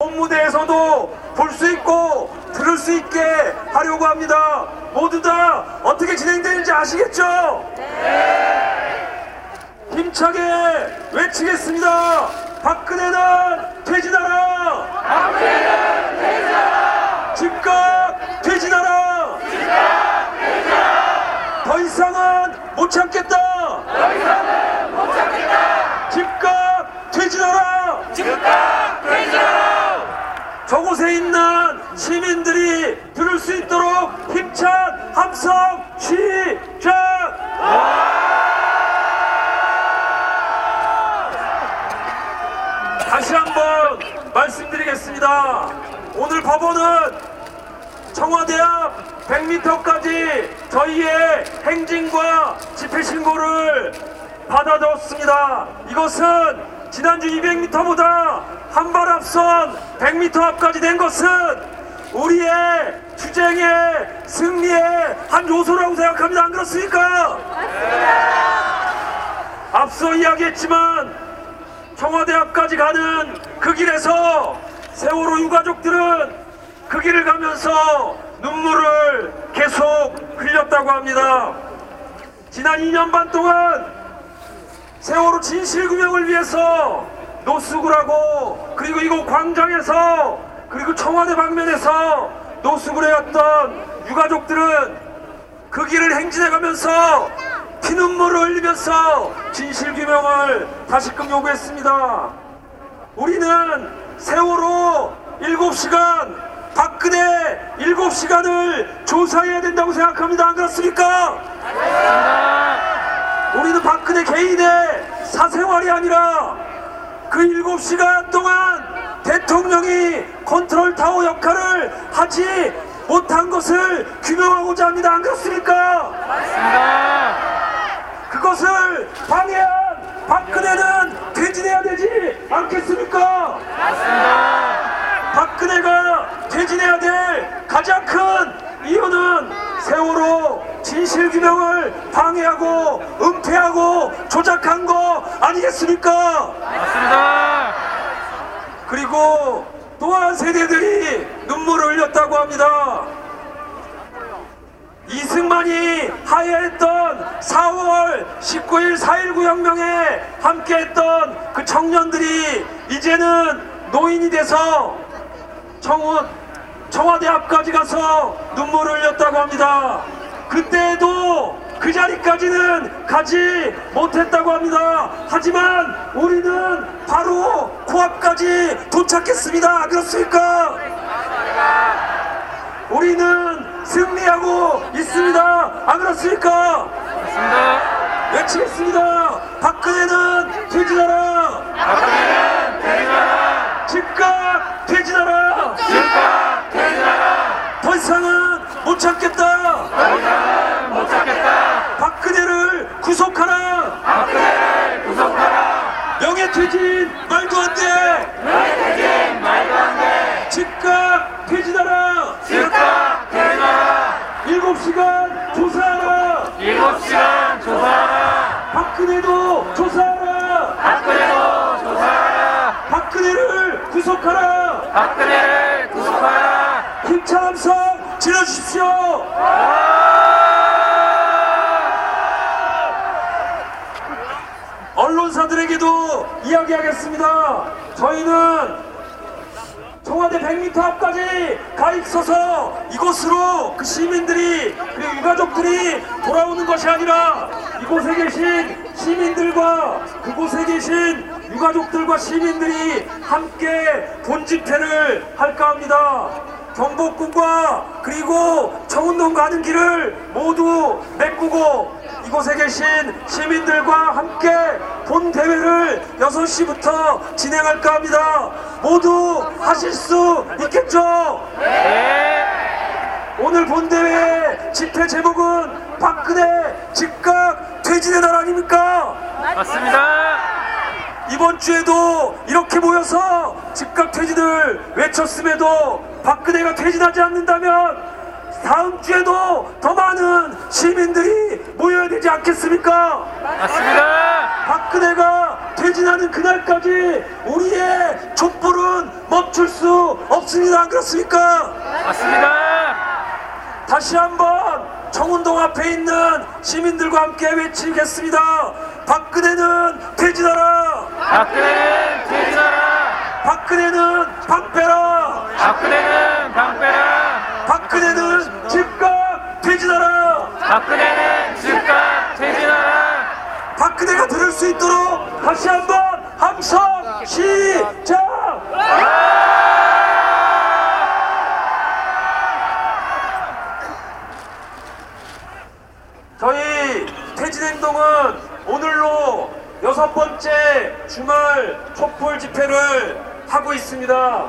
본무대에서도 볼 수 있고 들을 수 있게 하려고 합니다. 모두 다 어떻게 진행되는지 아시겠죠? 힘차게 외치겠습니다. 박근혜는 퇴진하라! 박근혜는 퇴진하라! 즉각 퇴진하라! 즉각 퇴진하라! 더 이상은 못 참겠다! 더 이상은 못 참겠다! 즉각 퇴진하라! 즉각 퇴진하라! 저곳에 있는 시민들이 들을 수 있도록 힘찬 함성 시작! 다시 한번 말씀드리겠습니다. 오늘 법원은 청와대 앞 100m까지 저희의 행진과 집회 신고를 받아줬습니다. 이것은 지난주 200m보다 한 발 앞선 100m 앞까지 된 것은 우리의 투쟁의 승리의 한 요소라고 생각합니다. 안 그렇습니까? 앞서 이야기했지만 청와대 앞까지 가는 그 길에서 세월호 유가족들은 그 길을 가면서 눈물을 계속 흘렸다고 합니다. 지난 2년 반 동안 세월호 진실규명을 위해서 노숙을 하고 그리고 이곳 광장에서 그리고 청와대 방면에서 노숙을 해왔던 유가족들은 그 길을 행진해가면서 피눈물을 흘리면서 진실규명을 다시금 요구했습니다. 우리는 세월호 7시간 박근혜 7시간을 조사해야 된다고 생각합니다. 안 그렇습니까? 우리는 박근혜 개인의 사생활이 아니라 그 7시간 동안 대통령이 컨트롤타워 역할을 하지 못한 것을 규명하고자 합니다. 안 그렇습니까? 맞습니다. 그것을 방해한 박근혜는 퇴진해야 되지 않겠습니까? 맞습니다. 박근혜가 퇴진해야 될 가장 큰 이유는 세월호 진실규명을 방해하고 은폐하고 조작한 거 아니겠습니까? 맞습니다. 그리고 또한 세대들이 눈물을 흘렸다고 합니다. 이승만이 하야했던 4월 19일 4.19 혁명에 함께했던 그 청년들이 이제는 노인이 돼서 청와대 앞까지 가서 눈물을 흘렸다고 합니다. 그때에도 그 자리까지는 가지 못했다고 합니다. 하지만 우리는 바로 코앞까지 도착했습니다. 그렇습니까? 우리는 승리하고 있습니다. 안 그렇습니까? 맞습니다. 외치겠습니다. 박근혜는 퇴진하라! 박근혜는 퇴진하라! 즉각 퇴진하라! 즉각 퇴진하라! 더 이상은 못 참겠다! 더 이상은 못 참겠다! 박근혜를 구속하라! 박근혜를 구속하라! 명예퇴진 말도 안 돼! 명예퇴진 말도 안 돼! 즉각 퇴진하라! 즉각 퇴진하라! 7시간 조사하라! 7시간 조사하라! 박근혜도 조사하라! 박근혜도 조사하라! 박근혜를 구속하라! 박근혜를 구속하라! 힘찬 함성 질러주십시오! 언론사들에게도 이야기하겠습니다. 저희는 청와대 100m 앞까지 가 있어서 이곳으로 그 시민들이 그리고 유가족들이 돌아오는 것이 아니라 이곳에 계신 시민들과 그곳에 계신 유가족들과 시민들이 함께 본집회를 할까 합니다. 경복궁과 그리고 청운동 가는 길을 모두 메꾸고 이곳에 계신 시민들과 함께 본대회를 6시부터 진행할까 합니다. 모두 하실 수 있겠죠? 네! 오늘 본대회 집회 제목은 박근혜 즉각 퇴진의 날 아닙니까? 맞습니다. 이번 주에도 이렇게 모여서 즉각 퇴진을 외쳤음에도 박근혜가 퇴진하지 않는다면 다음 주에도 더 많은 시민들이 모여야 되지 않겠습니까? 맞습니다. 박근혜가 퇴진하는 그날까지 우리의 촛불은 멈출 수 없습니다. 안 그렇습니까? 맞습니다. 다시 한번 청운동 앞에 있는 시민들과 함께 외치겠습니다. 박근혜는 퇴진하라. 박근혜는 퇴진하라. 박근혜는 방 빼라. 박근혜는 방 빼라. 박근혜는 즉각 퇴진하라. 박근혜는 즉각 퇴진하라. 박근혜가 들을 수 있도록 다시 한번 함성 시작. 저희 퇴진행동은 오늘로 6번째 주말 촛불 집회를 하고 있습니다.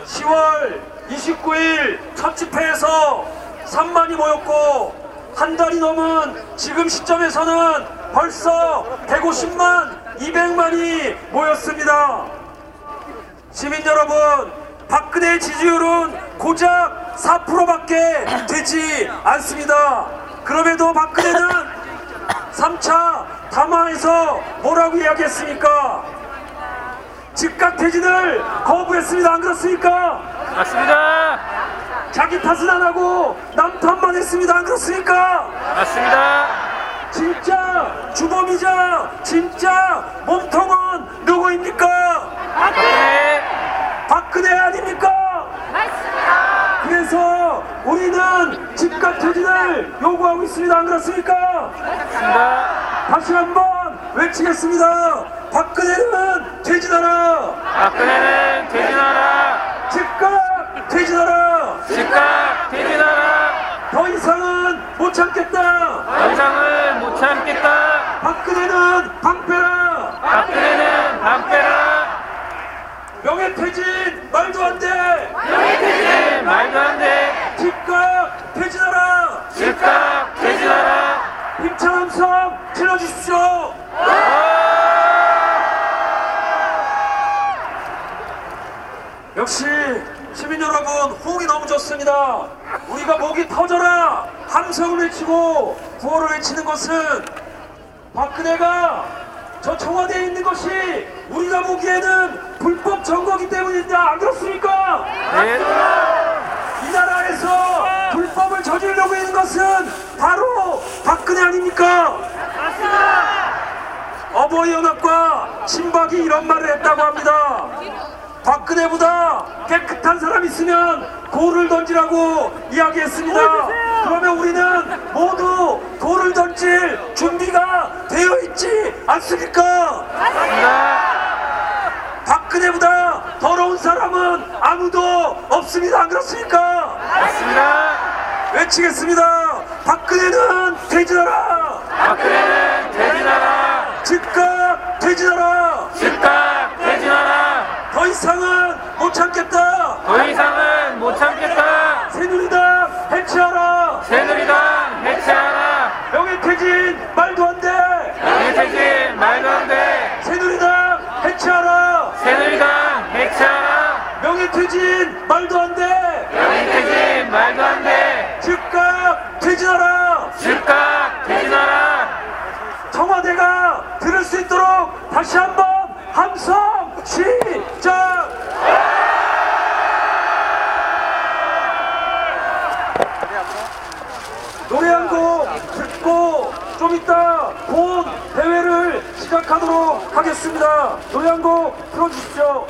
10월 29일 첫 집회에서 3만이 모였고 한 달이 넘은 지금 시점에서는 벌써 150만, 200만이 모였습니다. 시민 여러분, 박근혜의 지지율은 고작 4%밖에 되지 않습니다. 그럼에도 박근혜는 3차 담화에서 뭐라고 이야기했습니까? 즉각 퇴진을 거부했습니다. 안 그렇습니까? 맞습니다. 자기 탓은 안 하고 남 탓만 했습니다. 안 그렇습니까? 맞습니다. 진짜 주범이자 진짜 몸통은 누구입니까? 박근혜. 박근혜 아닙니까? 맞습니다. 그래서 우리는 즉각 퇴진을 요구하고 있습니다. 안 그렇습니까? 맞습니다. 다시 한번 외치겠습니다. 박근혜는 퇴진하라. 박근혜는 퇴진하라. 즉각 퇴진하라. 즉각 퇴진하라. 더 이상은 못 참겠다. 더 이상은 못 참겠다. 박근혜는 방 빼라. 박근혜는 방 빼라. 명예퇴진 말도 안 돼. 명예퇴진 말도 안 돼. 즉각 퇴진하라. 즉각 퇴진하라. 힘찬 함성 질러주십시오. 역시 시민 여러분, 호응이 너무 좋습니다. 우리가 목이 터져라 함성을 외치고 구호를 외치는 것은 박근혜가 저 청와대에 있는 것이 우리가 보기에는 불법 선거기 때문입니다. 안 그렇습니까? 네. 이 나라에서 불법을 저지르려고 있는 것은 바로 박근혜 아닙니까? 어버이 연합과 친박이 이런 말을 했다고 합니다. 박근혜보다 깨끗한 사람 있으면 돌을 던지라고 이야기했습니다. 그러면 우리는 모두 돌을 던질 준비가 되어 있지 않습니까? 박근혜보다 더러운 사람은 아무도 없습니다. 안 그렇습니까? 맞습니다. 외치겠습니다. 박근혜는 퇴진하라. 박근혜는 퇴진하라. 즉각 퇴진하라. 즉각 퇴진하라. 더 이상은 못 참겠다. 더 이상은 못 참겠다. 새누리당 해체하라. 새누리당 해체하라. 명예퇴진 말도 안 돼. 명예퇴진 말도 안 돼. 새누리당 해체하라. 새누리당 해체하라. 명예퇴진 말도 안 돼. 명예퇴진 말도 안 돼. 즉각 퇴진하라. 즉각 퇴진하라. 청와대가 들을 수 있도록 다시 한번 함성 시작. 노래 한 곡 듣고 좀 이따 본 대회를 시작하도록 하겠습니다. 노래 한 곡 틀어주십시오.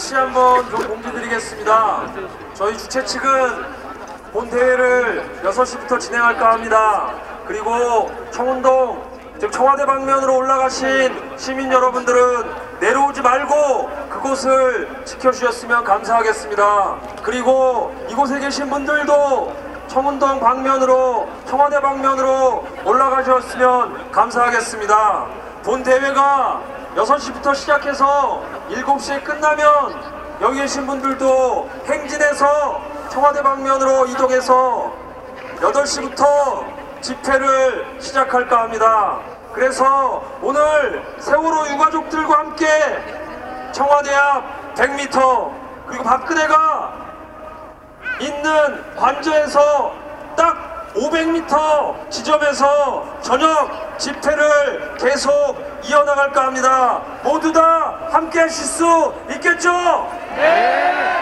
다시 한번 좀 공지드리겠습니다. 저희 주최 측은 본 대회를 6시부터 진행할까 합니다. 그리고 청운동, 즉 청와대 방면으로 올라가신 시민 여러분들은 내려오지 말고 그곳을 지켜주셨으면 감사하겠습니다. 그리고 이곳에 계신 분들도 청운동 방면으로, 청와대 방면으로 올라가셨으면 감사하겠습니다. 본 대회가 6시부터 시작해서 7시에 끝나면 여기 계신 분들도 행진해서 청와대 방면으로 이동해서 8시부터 집회를 시작할까 합니다. 그래서 오늘 세월호 유가족들과 함께 청와대 앞 100m 그리고 박근혜가 있는 관저에서 딱 500m 지점에서 저녁 집회를 계속 이어나갈까 합니다. 모두 다 함께 하실 수 있겠죠? 네!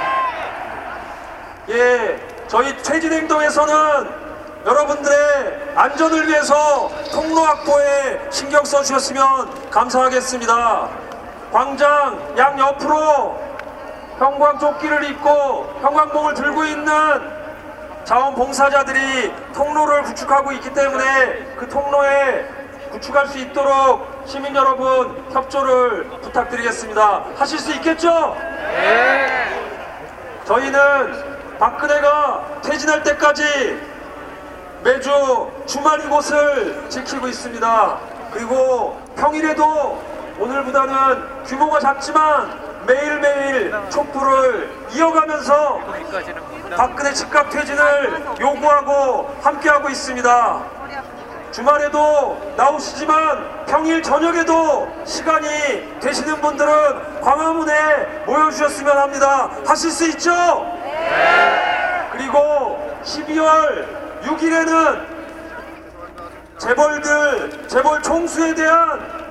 예, 저희 퇴진행동에서는 여러분들의 안전을 위해서 통로 확보에 신경 써주셨으면 감사하겠습니다. 광장 양 옆으로 형광조끼를 입고 형광봉을 들고 있는 자원봉사자들이 통로를 구축하고 있기 때문에 그 통로에 구축할 수 있도록 시민 여러분 협조를 부탁드리겠습니다. 하실 수 있겠죠? 네. 저희는 박근혜가 퇴진할 때까지 매주 주말 이곳을 지키고 있습니다. 그리고 평일에도 오늘보다는 규모가 작지만 매일매일 촛불을 이어가면서 박근혜 즉각 퇴진을 요구하고 함께하고 있습니다. 주말에도 나오시지만 평일 저녁에도 시간이 되시는 분들은 광화문에 모여주셨으면 합니다. 하실 수 있죠? 네. 그리고 12월 6일에는 재벌 총수에 대한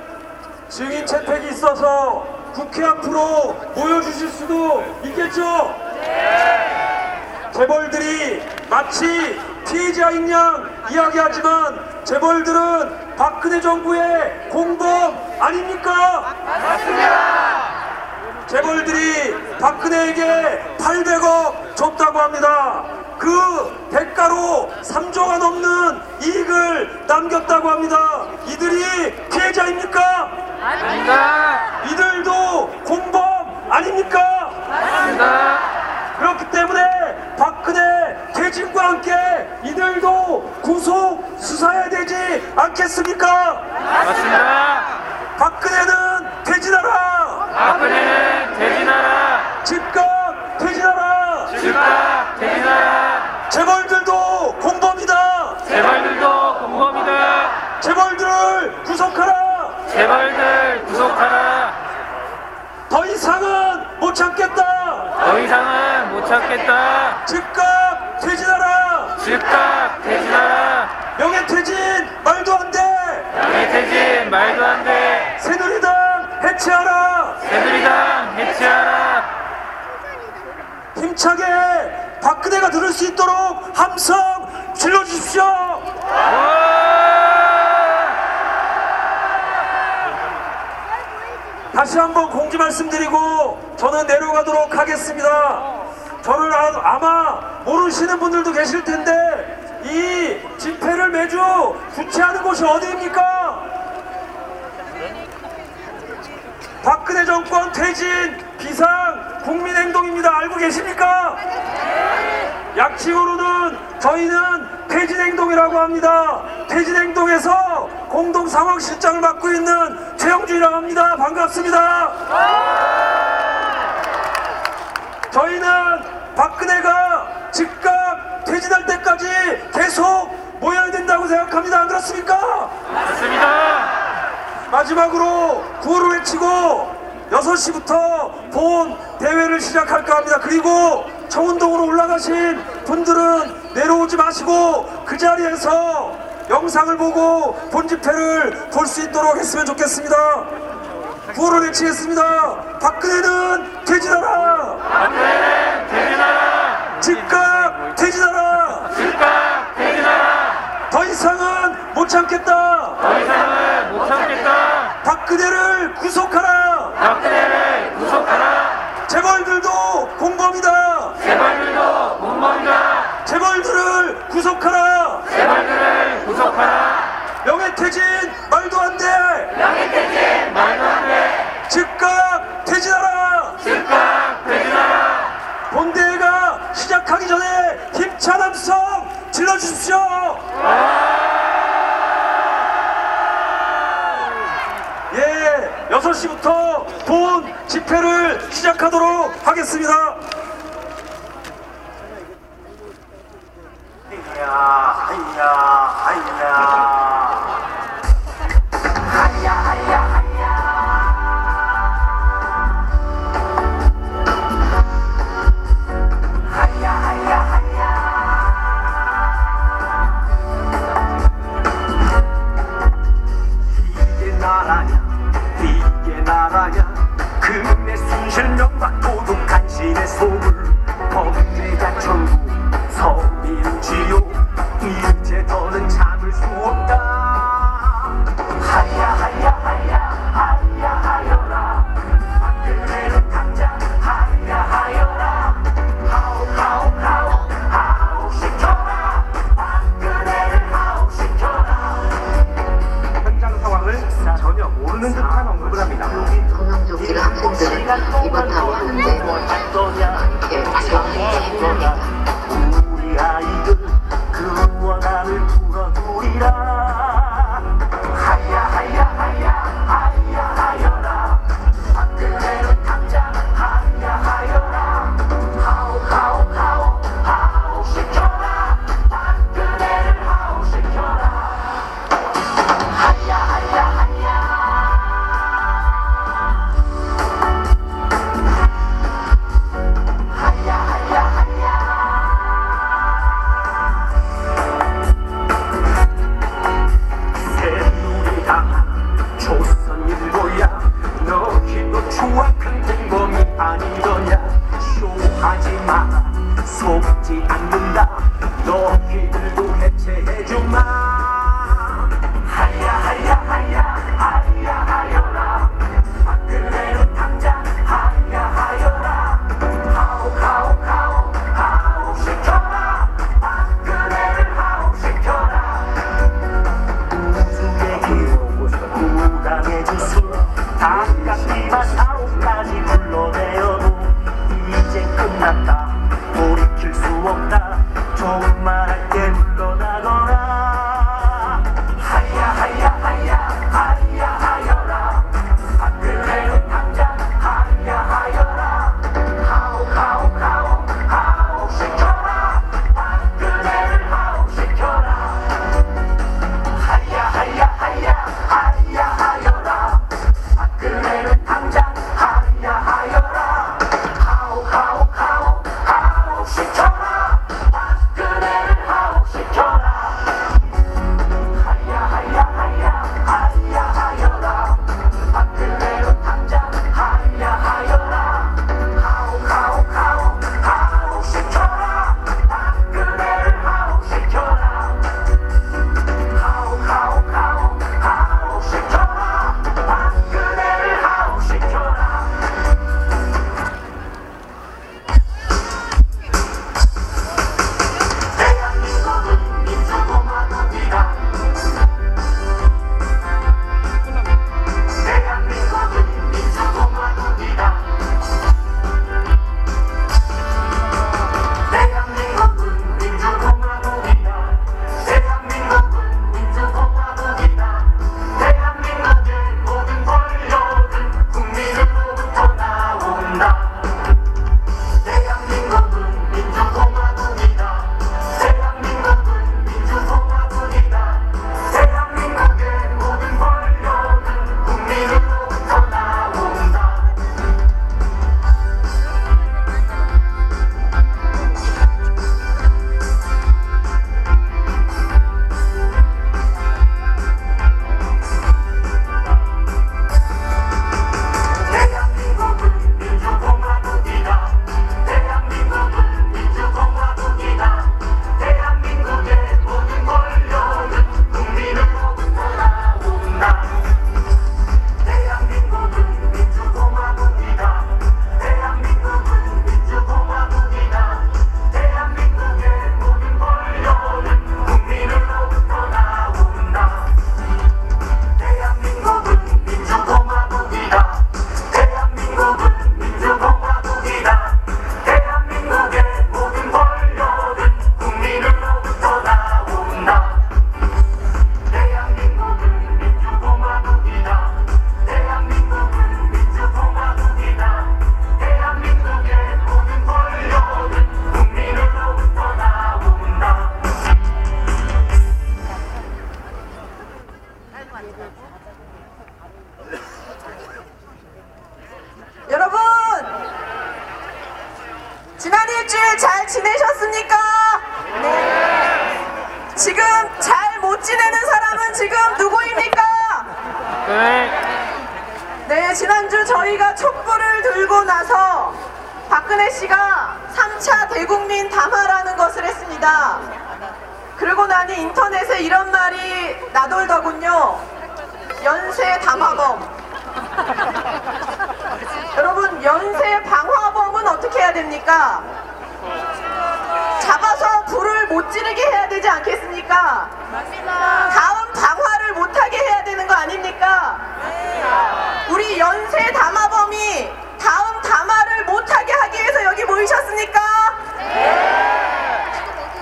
증인 채택이 있어서 국회 앞으로 모여주실 수도 있겠죠? 네. 재벌들이 마치 피해자인 양 이야기하지만 재벌들은 박근혜 정부의 공범 아닙니까? 맞습니다. 재벌들이 박근혜에게 800억 줬다고 합니다. 그 대가로 3조가 넘는 이익을 남겼다고 합니다. 이들이 피해자입니까? 아닙니다. 이들도 공범 아닙니까? 맞습니다. 그렇기 때문에 박근혜 퇴진과 함께 이들도 구속 수사해야 되지 않겠습니까? 맞습니다. 박근혜는 퇴진하라! 박근혜는 퇴진하라! 즉각 퇴진하라! 즉각 퇴진하라! 재벌들도 공범이다! 재벌들도 공범이다! 재벌들을 구속하라! 재벌들 구속하라! 더 이상은 못 참겠다! 더 이상은 못 참겠다! 즉각 퇴진하라! 즉각 퇴진하라! 명예퇴진 말도 안 돼! 명예퇴진 말도 안 돼! 새누리당 해체하라! 새누리당 해체하라! 힘차게 박근혜가 들을 수 있도록 함성 질러주십시오! 다시 한번 공지 말씀드리고 저는 내려가도록 하겠습니다. 저를 아마 모르시는 분들도 계실 텐데 이 집회를 매주 주최하는 곳이 어디입니까? 박근혜 정권 퇴진 비상 국민행동입니다. 알고 계십니까? 약칭으로는 저희는 퇴진행동이라고 합니다. 퇴진행동에서 공동상황실장을 맡고 있는 최영주이라고 합니다. 반갑습니다. 저희는 박근혜가 즉각 퇴진할 때까지 계속 모여야 된다고 생각합니다. 안 그렇습니까? 맞습니다. 마지막으로 구호를 외치고 6시부터 본 대회를 시작할까 합니다. 그리고 청운동으로 올라가신 분들은 내려오지 마시고 그 자리에서 영상을 보고 본 집회를 볼 수 있도록 했으면 좋겠습니다. 구호를 외치겠습니다. 박근혜는 퇴진하라! 박근혜는 퇴진하라! 즉각 퇴진하라! 즉각 퇴진하라! 더 이상은 못 참겠다! 더 이상은 못 참겠다! 박근혜를 구속하라! 박근혜를 구속하라! 재벌들도 공범이다. 재벌들도 공범이다. 재벌들을 구속하라. 재벌들을 구속하라. 명예퇴진 말도 안 돼. 명예퇴진 말도 안 돼. 즉각 퇴진하라. 즉각 퇴진하라. 본대회가 시작하기 전에 힘찬 함성 질러주십시오. 예, 6시부터 본 집회를 시작하도록 하겠습니다. 이게 나라야 금의 순실명과 도둑 간신의 소물 범죄자 천국 서민지요 이제 더 잘 못 지내는 사람은 지금 누구입니까? 네, 지난주 저희가 촛불을 들고 나서 박근혜 씨가 3차 대국민 담화라는 것을 했습니다. 그러고 나니 인터넷에 이런 말이 나돌더군요. 연쇄 담화범. 여러분, 연쇄 방화범은 어떻게 해야 됩니까? 잡아서 불을 못 지르게 해야 되지 않겠습니까? 다음 방화를 못하게 해야 되는 거 아닙니까? 우리 연쇄 담화범이 다음 담화를 못하게 하기 위해서 여기 모이셨습니까?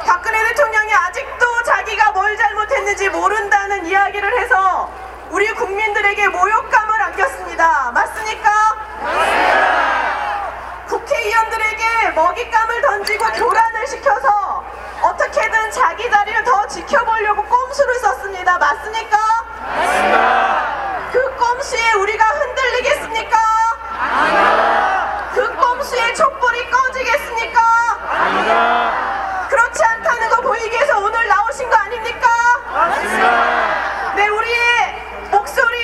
박근혜 대통령이 아직도 자기가 뭘 잘못했는지 모른다는 이야기를 해서 우리 국민들에게 모욕감을 안겼습니다. 맞습니까? 국회의원들에게 먹잇감을 던지고 교란을 시켜서 어떻게든 자기 자리를 더 지켜보려고 꼼수를 썼습니다. 맞습니까? 그 꼼수에 우리가 흔들리겠습니까? 그 꼼수에 촛불이 꺼지겠습니까? 그렇지 않다는 거 보이기 위해서 오늘 나오신 거 아닙니까? 네, 우리의 목소리,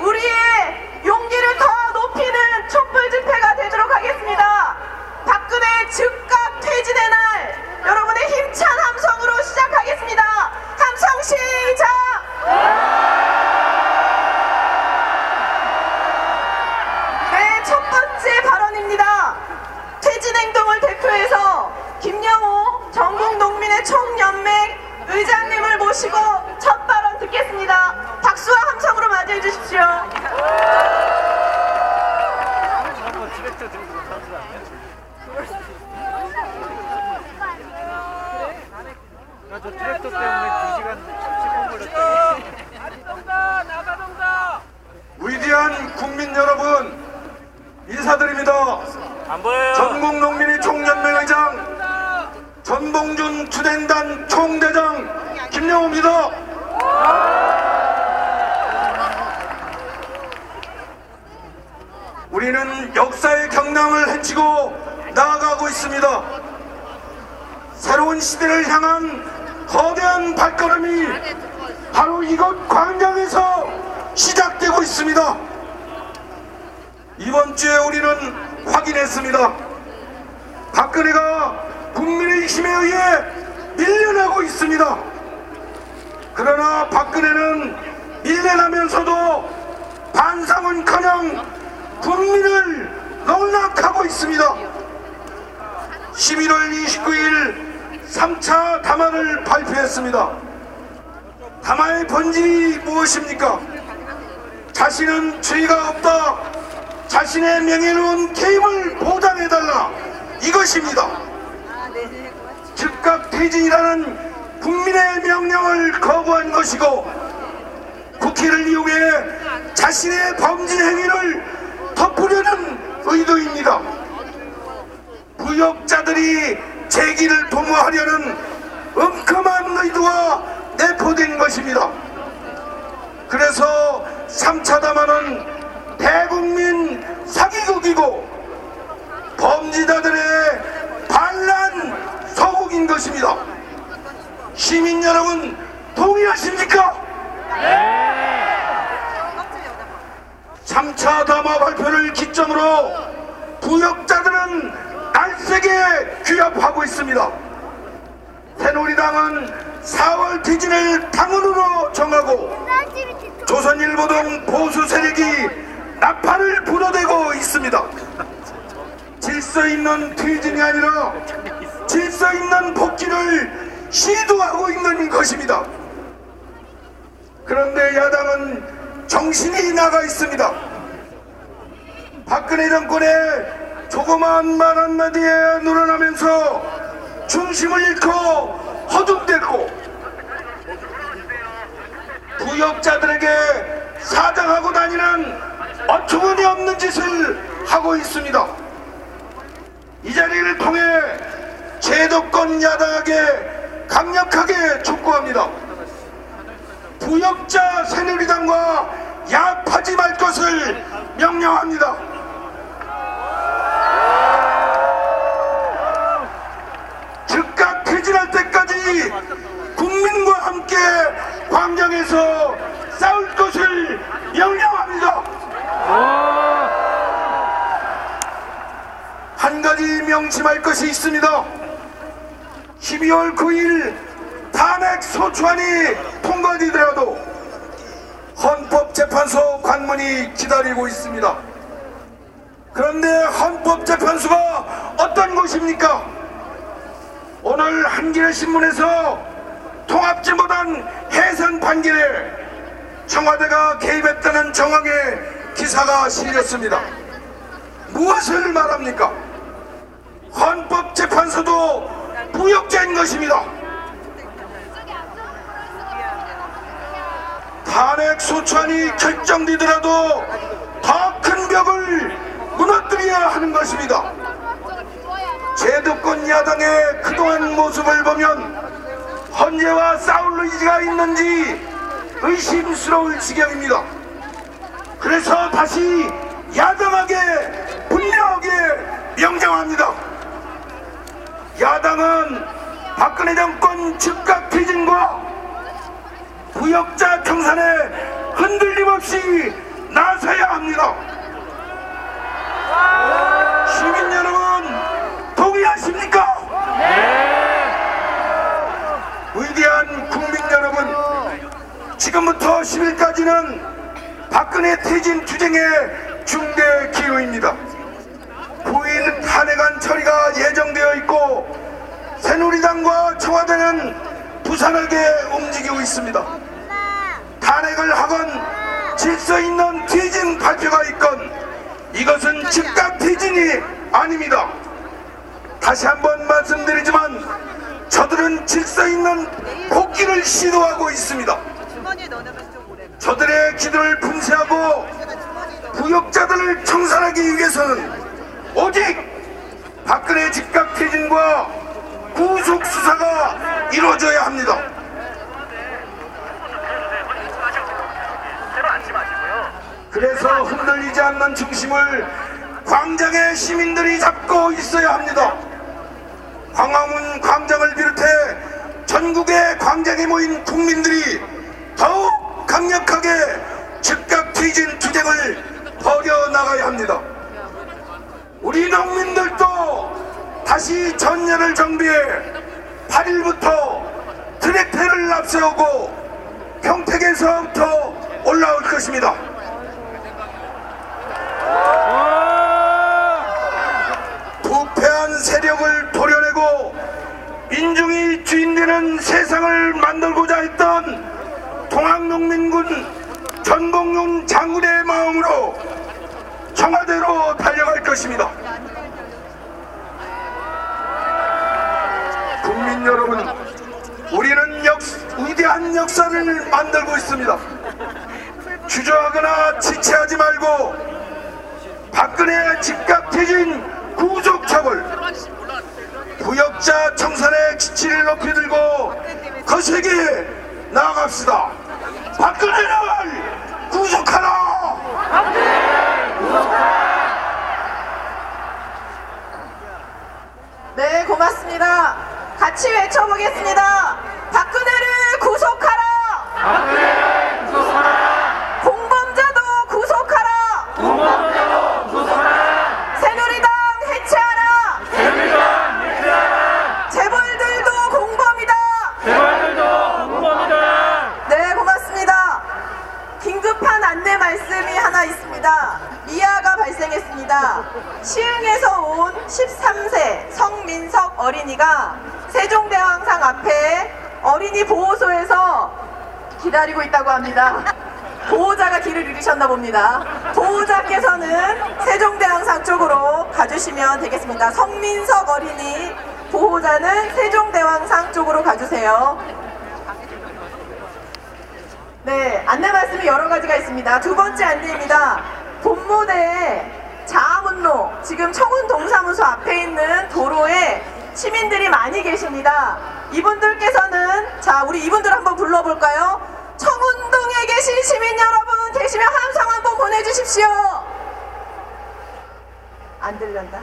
우리의 용기를 더 높이는 촛불 집회가 되도록 하겠습니다. 박근혜 즉각 퇴진의 날, 여러분의 힘찬 함성으로 시작하겠습니다. 함성 시작! 네, 첫 번째 발언입니다. 퇴진행동을 대표해서 김영호 전국농민의 총연맹 의장님을 모시고 첫 발언 듣겠습니다. 박수와 함성으로 맞이해 주십시오. 저 트랙터 때문에 2시간 10분 걸렸다. 위대한 국민 여러분, 인사드립니다. 안 보여요. 전국농민의 총연맹의장 전봉준 투쟁단 총대장 김영호입니다. 우리는 역사의 경랑을 헤치고 나아가고 있습니다. 새로운 시대를 향한 거대한 발걸음이 바로 이곳 광장에서 시작되고 있습니다. 이번 주에 우리는 확인했습니다. 박근혜가 국민의 힘에 의해 밀려나고 있습니다. 그러나 박근혜는 밀려나면서도 반성은커녕 국민을 농락하고 있습니다. 11월 29일 3차 담화를 발표했습니다. 담화의 본질이 무엇입니까? 자신은 죄가 없다, 자신의 명예로운 퇴임을 보장해달라, 이것입니다. 즉각 퇴진이라는 국민의 명령을 거부한 것이고, 국회를 이용해 자신의 범죄 행위를 덮으려는 의도입니다. 부역자들이 재기를 도모하려는 엄큼한 의도가 내포된 것입니다. 그래서 3차 담화는 대국민 사기극이고 범죄자들의 반란 서곡인 것입니다. 시민 여러분, 동의하십니까? 3차 담화 발표를 기점으로 부역자들은 날쌔게 규합하고 있습니다. 새누리당은 4월 퇴진을 당헌으로 정하고 조선일보 등 보수 세력이 나팔을 불어대고 있습니다. 질서 있는 퇴진이 아니라 질서 있는 복귀를 시도하고 있는 것입니다. 그런데 야당은 정신이 나가 있습니다. 박근혜 정권의 조그마한 말 한마디에 놀아나면서 중심을 잃고 허둥댔고, 부역자들에게 사장하고 다니는 어처구니 없는 짓을 하고 있습니다. 이 자리를 통해 제도권 야당에게 강력하게 촉구합니다. 부역자 새누리당과 야합하지 말 것을 명령합니다. 즉각 퇴진할 때까지 국민과 함께 광장에서 싸울 것을 명령합니다. 한 가지 명심할 것이 있습니다. 12월 9일 탄핵 소추안이 통과되더라도 헌법재판소 관문이 기다리고 있습니다. 그런데 헌법재판소가 어떤 곳입니까? 오늘 한겨레 신문에서 통합진보단 해산 판결에 청와대가 개입했다는 정황의 기사가 실렸습니다. 무엇을 말합니까? 헌법재판소도 부역자인 것입니다. 탄핵 소추안이 결정되더라도 더 큰 벽을 무너뜨려야 하는 것입니다. 제도권 야당의 그동안 모습을 보면 헌재와 싸울 의지가 있는지 의심스러울 지경입니다. 그래서 다시 야당에게 분명하게 명령합니다. 야당은 박근혜 정권 즉각 퇴진과 부역자 청산에 흔들림 없이 나서야 합니다. 시민 여러분 동의하십니까? 위대한 국민 여러분, 지금부터 10일까지는 박근혜 퇴진 투쟁의 중대 기로입니다. 9일 탄핵안 처리가 예정되어 있고 새누리당과 청와대는 부산하게 움직이고 있습니다. 탄핵을 하건 질서 있는 퇴진 발표가 있건 이것은 즉각 퇴진이 아닙니다. 다시 한번 말씀드리지만 저들은 질서 있는 복귀를 시도하고 있습니다. 저들의 기도를 품새하고 부역자들을 청산하기 위해서는 오직 박근혜 즉각 퇴진과 구속 수사가 이루어져야 합니다. 그래서 흔들리지 않는 중심을 광장의 시민들이 잡고 있어야 합니다. 광화문 광장을 비롯해 전국의 광장에 모인 국민들이 더욱 강력하게 즉각 퇴진 투쟁을 벌여나가야 합니다. 우리 농민들도 다시 전열을 정비해 8일부터 트랙터를 앞세우고 평택에서부터 올라올 것입니다. 부패한 세력을 도려내고 민중이 주인되는 세상을 만들고자 했던 통학농민군 전봉용 장군의 마음으로 청와대로 달려갈 것입니다. 국민 여러분, 우리는 위대한 역사를 만들고 있습니다. 주저하거나 지체하지 말고 박근혜 즉각 퇴진 구속 처벌, 부역자 청산의 기치를 높이 들고 거세게 나아갑시다. 박근혜를 구속하라! 네, 고맙습니다. 같이 외쳐보겠습니다. 박근혜를 구속하라! 박근혜를 구속하라! 공범자도 구속하라! 공범자도 구속하라! 새누리당 해체하라! 새누리당 해체하라! 재벌들도 공범이다! 재벌들도 공범이다! 네, 고맙습니다. 긴급한 안내 말씀이 하나 있습니다. 미아가 발생했습니다. 시흥에서 온 13세 성민석 어린이가 세종대왕상 앞에 어린이 보호소에서 기다리고 있다고 합니다. 보호자가 길을 잃으셨나 봅니다. 보호자께서는 세종대왕상 쪽으로 가주시면 되겠습니다. 성민석 어린이 보호자는 세종대왕상 쪽으로 가주세요. 네, 안내 말씀이 여러 가지가 있습니다. 두 번째 안내입니다. 본무대에 자아문로, 지금 청운동사무소 앞에 있는 도로에 시민들이 많이 계십니다. 이분들께서는, 자, 우리 이분들 한번 불러볼까요? 청운동에 계신 시민 여러분 계시면 함성 한번 보내주십시오. 안 들렸나?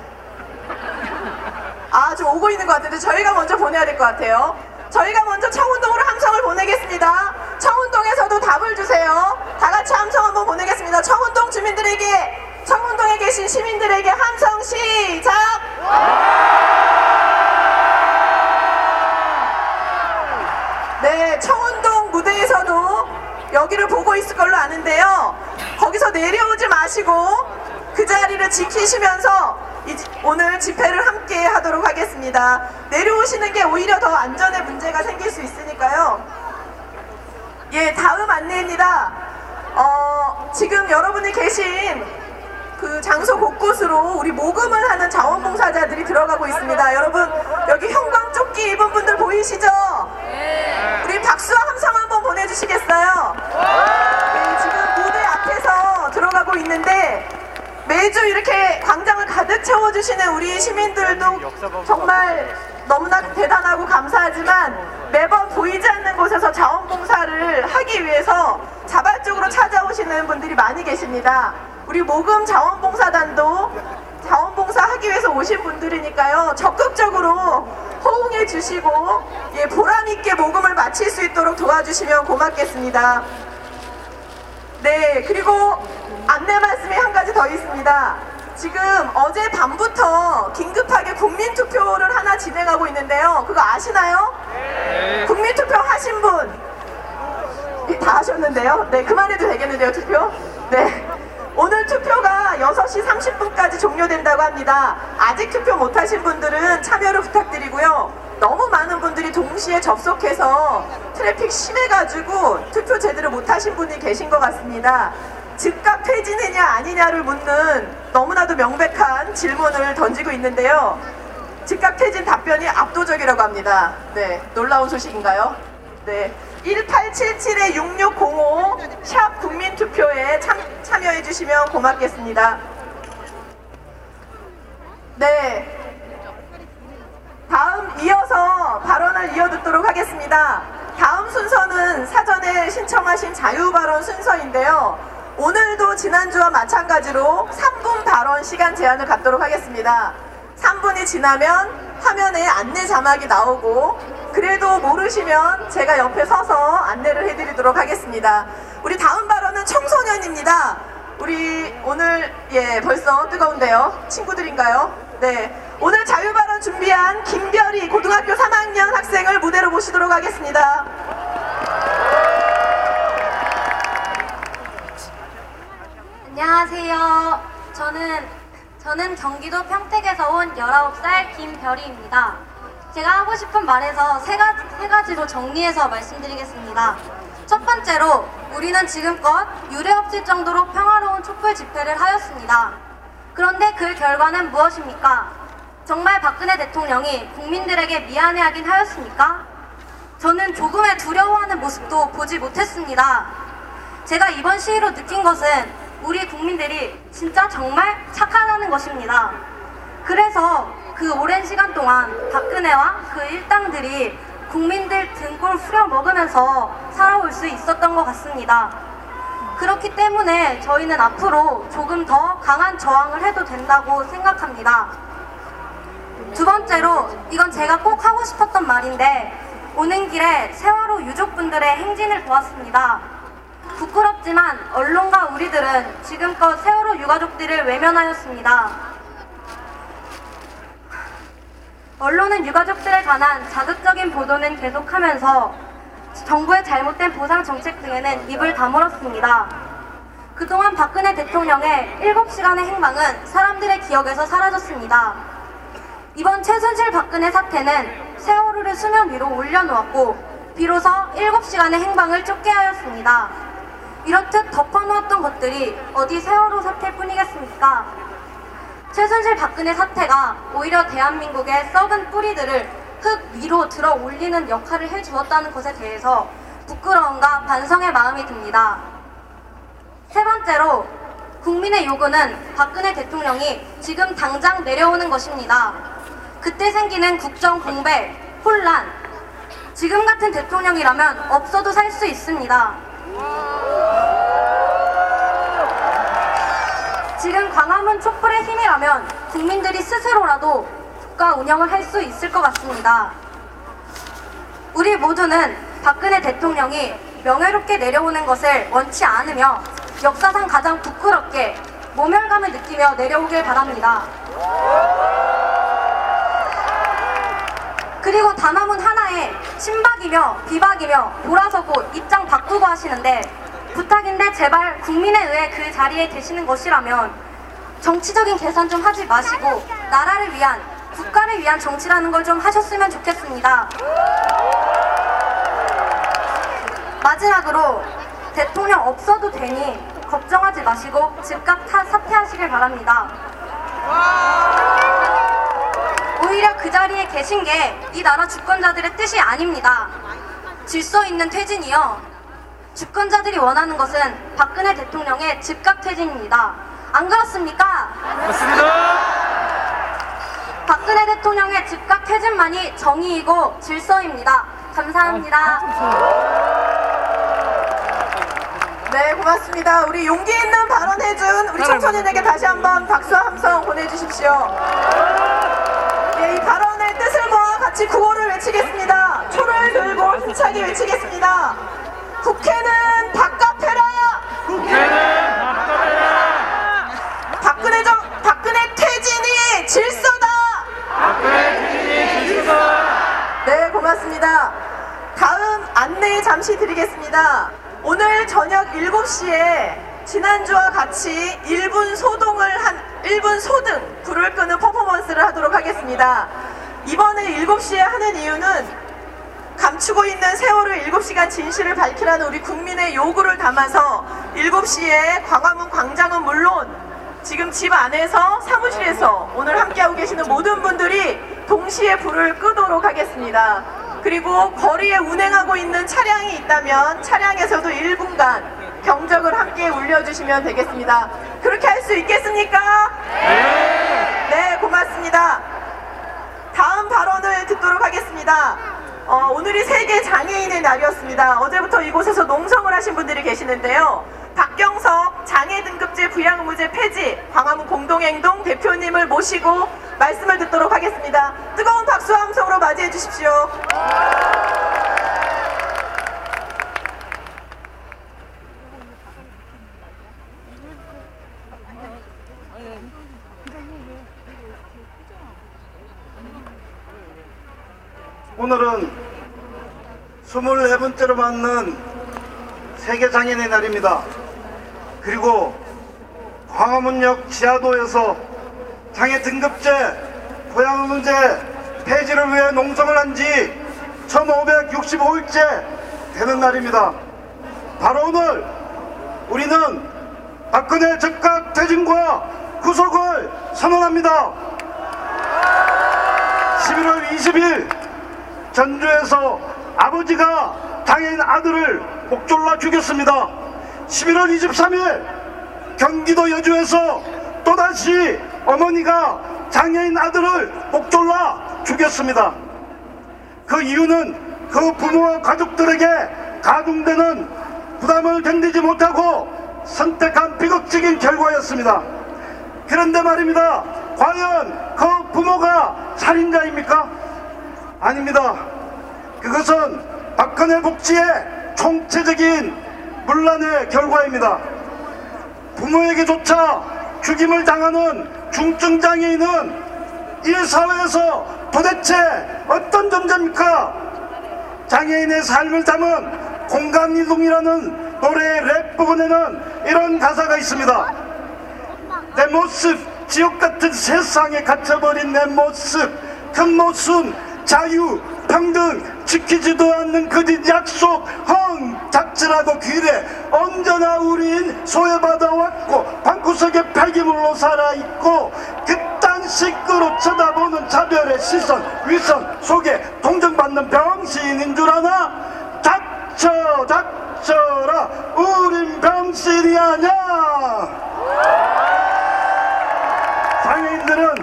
아, 좀 오고 있는 것 같은데 저희가 먼저 보내야 될 것 같아요. 저희가 먼저 청운동으로 함성을 보내겠습니다. 시민들에게, 청운동에 계신 시민들에게 함성 시작! 네, 청운동 무대에서도 여기를 보고 있을 걸로 아는데요. 거기서 내려오지 마시고 그 자리를 지키시면서 오늘 집회를 함께 하도록 하겠습니다. 내려오시는 게 오히려 더 안전에 문제가 생길 수 있으니까요. 예, 다음 안내입니다. 지금 여러분이 계신 그 장소 곳곳으로 우리 모금을 하는 자원봉사자들이 들어가고 있습니다. 여러분, 여기 형광조끼 입은 분들 보이시죠? 우리 박수와 함성 한번 보내주시겠어요? 네, 지금 무대 앞에서 들어가고 있는데 매주 이렇게 광장을 가득 채워주시는 우리 시민들도 정말 너무나 대단하고 감사하지만 매번 보이지 않는 곳에서 자원봉사를 하기 위해서 자발적으로 찾아오시는 분들이 많이 계십니다. 우리 모금 자원봉사단도 자원봉사 하기 위해서 오신 분들이니까요. 적극적으로 호응해 주시고 예, 보람있게 모금을 마칠 수 있도록 도와주시면 고맙겠습니다. 네, 그리고 안내 말씀이 한 가지 더 있습니다. 지금 어제 밤부터 긴급하게 국민투표를 하나 진행하고 있는데요. 그거 아시나요? 네. 국민투표 하신 분? 다 하셨는데요. 네, 그만해도 되겠는데요, 투표? 네. 오늘 투표가 6시 30분까지 종료된다고 합니다. 아직 투표 못하신 분들은 참여를 부탁드리고요. 너무 많은 분들이 동시에 접속해서 트래픽 심해가지고 투표 제대로 못하신 분이 계신 것 같습니다. 즉각 폐지느냐 아니냐를 묻는 너무나도 명백한 질문을 던지고 있는데요. 즉각 폐진 답변이 압도적이라고 합니다. 네, 놀라운 소식인가요? 네, 1877-6605 샵 국민투표에 참여해 주시면 고맙겠습니다. 네, 다음 이어서 발언을 이어듣도록 하겠습니다. 다음 순서는 사전에 신청하신 자유발언 순서인데요. 오늘도 지난주와 마찬가지로 3분 발언 시간 제한을 갖도록 하겠습니다. 3분이 지나면 화면에 안내 자막이 나오고 그래도 모르시면 제가 옆에 서서 안내를 해드리도록 하겠습니다. 우리 다음 발언은 청소년입니다. 우리 오늘 벌써 뜨거운데요. 친구들인가요? 네, 오늘 자유발언 준비한 김별이 고등학교 3학년 학생을 무대로 모시도록 하겠습니다. 안녕하세요. 저는 경기도 평택에서 온 19살 김별이입니다. 제가 하고 싶은 말에서 세 가지로 정리해서 말씀드리겠습니다. 첫 번째로 우리는 지금껏 유례 없을 정도로 평화로운 촛불 집회를 하였습니다. 그런데 그 결과는 무엇입니까? 정말 박근혜 대통령이 국민들에게 미안해하긴 하였습니까? 저는 조금의 두려워하는 모습도 보지 못했습니다. 제가 이번 시위로 느낀 것은 우리 국민들이 진짜 정말 착하다는 것입니다. 그래서 그 오랜 시간 동안 박근혜와 그 일당들이 국민들 등골 후려먹으면서 살아올 수 있었던 것 같습니다. 그렇기 때문에 저희는 앞으로 조금 더 강한 저항을 해도 된다고 생각합니다. 두 번째로, 이건 제가 꼭 하고 싶었던 말인데 오는 길에 세월호 유족분들의 행진을 보았습니다. 부끄럽지만 언론과 우리들은 지금껏 세월호 유가족들을 외면하였습니다. 언론은 유가족들에 관한 자극적인 보도는 계속하면서 정부의 잘못된 보상 정책 등에는 입을 다물었습니다. 그동안 박근혜 대통령의 7시간의 행방은 사람들의 기억에서 사라졌습니다. 이번 최순실 박근혜 사태는 세월호를 수면 위로 올려놓았고 비로소 7시간의 행방을 쫓게 하였습니다. 이렇듯 덮어놓았던 것들이 어디 세월호 사태뿐이겠습니까? 최순실 박근혜 사태가 오히려 대한민국의 썩은 뿌리들을 흙 위로 들어 올리는 역할을 해주었다는 것에 대해서 부끄러움과 반성의 마음이 듭니다. 세 번째로, 국민의 요구는 박근혜 대통령이 지금 당장 내려오는 것입니다. 그때 생기는 국정 공백, 혼란, 지금 같은 대통령이라면 없어도 살 수 있습니다. 지금 광화문 촛불의 힘이라면 국민들이 스스로라도 국가 운영을 할 수 있을 것 같습니다. 우리 모두는 박근혜 대통령이 명예롭게 내려오는 것을 원치 않으며 역사상 가장 부끄럽게 모멸감을 느끼며 내려오길 바랍니다. 그리고 단어문 하나에 신박이며 비박이며 돌아서고 입장 바꾸고 하시는데 부탁인데 제발 국민에 의해 그 자리에 계시는 것이라면 정치적인 계산 좀 하지 마시고 나라를 위한, 국가를 위한 정치라는 걸 좀 하셨으면 좋겠습니다. 마지막으로 대통령 없어도 되니 걱정하지 마시고 즉각 사퇴하시길 바랍니다. 오히려 그 자리에 계신 게 이 나라 주권자들의 뜻이 아닙니다. 질서 있는 퇴진이요. 주권자들이 원하는 것은 박근혜 대통령의 즉각 퇴진입니다. 안 그렇습니까? 맞습니다. 박근혜 대통령의 즉각 퇴진만이 정의이고 질서입니다. 감사합니다. 네, 고맙습니다. 우리 용기 있는 발언해준 우리 청소년에게 다시 한번 박수와 함성 보내주십시오. 네, 이 발언의 뜻을 모아 같이 구호를 외치겠습니다. 초를 들고 힘차게 외치겠습니다. 국회는 바깥해라! 국회는 바꿔라. 박근혜 퇴진이 질서다! 박근혜 퇴진이 질서다. 네, 고맙습니다. 다음 안내 잠시 드리겠습니다. 오늘 저녁 7시에 지난주와 같이 1분 소등 불을 끄는 퍼포먼스를 하도록 하겠습니다. 이번에 7시에 하는 이유는 감추고 있는 세월호 7시간 진실을 밝히라는 우리 국민의 요구를 담아서 7시에 광화문 광장은 물론 지금 집 안에서 사무실에서 오늘 함께하고 계시는 모든 분들이 동시에 불을 끄도록 하겠습니다. 그리고 거리에 운행하고 있는 차량이 있다면 차량에서도 1분간 경적을 함께 울려주시면 되겠습니다. 그렇게 할 수 있겠습니까? 네! 네, 고맙습니다. 다음 발언을 듣도록 하겠습니다. 오늘이 세계 장애인의 날이었습니다. 어제부터 이곳에서 농성을 하신 분들이 계시는데요. 박경석 장애등급제 부양의무제 폐지 광화문 공동행동 대표님을 모시고 말씀을 듣도록 하겠습니다. 뜨거운 박수와 함성으로 맞이해 주십시오. 오늘은 24번째로 맞는 세계장애인의 날입니다. 그리고 광화문역 지하도에서 장애 등급제 부양의무제 폐지를 위해 농성을 한 지 1565일째 되는 날입니다. 바로 오늘 우리는 박근혜 즉각 퇴진과 구속을 선언합니다. 11월 20일 전주에서 아버지가 장애인 아들을 목졸라 죽였습니다. 11월 23일 경기도 여주에서 또다시 어머니가 장애인 아들을 목졸라 죽였습니다. 그 이유는 그 부모와 가족들에게 가중되는 부담을 견디지 못하고 선택한 비극적인 결과였습니다. 그런데 말입니다. 과연 그 부모가 살인자입니까? 아닙니다. 그것은 박근혜 복지의 총체적인 문란의 결과입니다. 부모에게조차 죽임을 당하는 중증장애인은 이 사회에서 도대체 어떤 존재입니까? 장애인의 삶을 담은 공간이동이라는 노래의 랩 부분에는 이런 가사가 있습니다. 내 모습, 지옥같은 세상에 갇혀버린 내 모습, 큰 모순, 자유, 평등 지키지도 않는 그짓 약속, 자칫하고 귀래 언제나 우린 소외받아왔고 방구석에 폐기물로 살아있고 그딴 식으로 쳐다보는 차별의 시선, 위선 속에 동정받는 병신인 줄 아나? 닥쳐라 우린 병신이 아냐. 장애인들은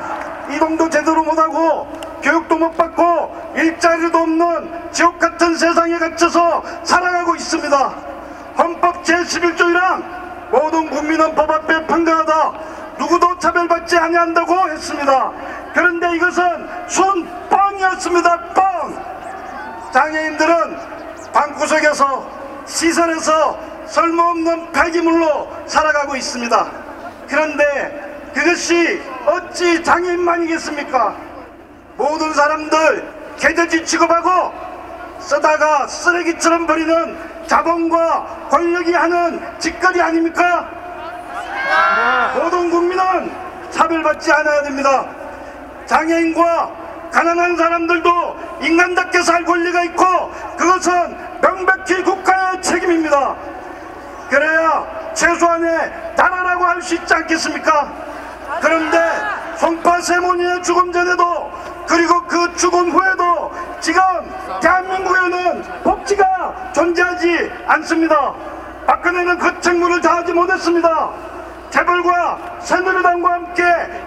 이동도 제대로 못하고 교육도 못 받고 일자리도 없는 지옥같은 세상에 갇혀서 살아가고 있습니다. 헌법 제11조 1항 모든 국민은 법 앞에 평등하다, 누구도 차별받지 아니한다고 했습니다. 그런데 이것은 순뻥이었습니다. 뻥! 장애인들은 방구석에서 시설에서 쓸모없는 폐기물로 살아가고 있습니다. 그런데 그것이 어찌 장애인만이겠습니까? 모든 사람들 개돼지 취급하고 쓰다가 쓰레기처럼 버리는 자본과 권력이 하는 짓거리 아닙니까? 모든 국민은 차별받지 않아야 됩니다. 장애인과 가난한 사람들도 인간답게 살 권리가 있고 그것은 명백히 국가의 책임입니다. 그래야 최소한의 나라라고 할 수 있지 않겠습니까? 그런데 송파 세모니의 죽음 전에도 그리고 그 죽음 후에도 지금 대한민국에는 복지가 존재하지 않습니다. 박근혜는 그 책무를 다하지 못했습니다. 재벌과 새누리당과 함께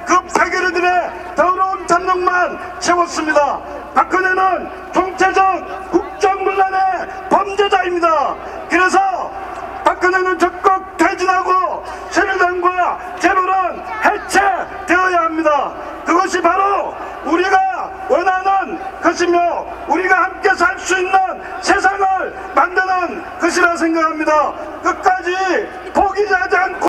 그 폐기류들의 더러운 잠룡만 채웠습니다. 박근혜는 총체적 국정문란의 범죄자입니다. 그래서 박근혜는 적극 퇴진하고 새누리당과 재벌은 해체되어야 합니다. 그것이 바로 우리가 원하는 것이며 우리가 함께 살 수 있는 세상을 만드는 것이라 생각합니다. 끝까지 포기하지 않고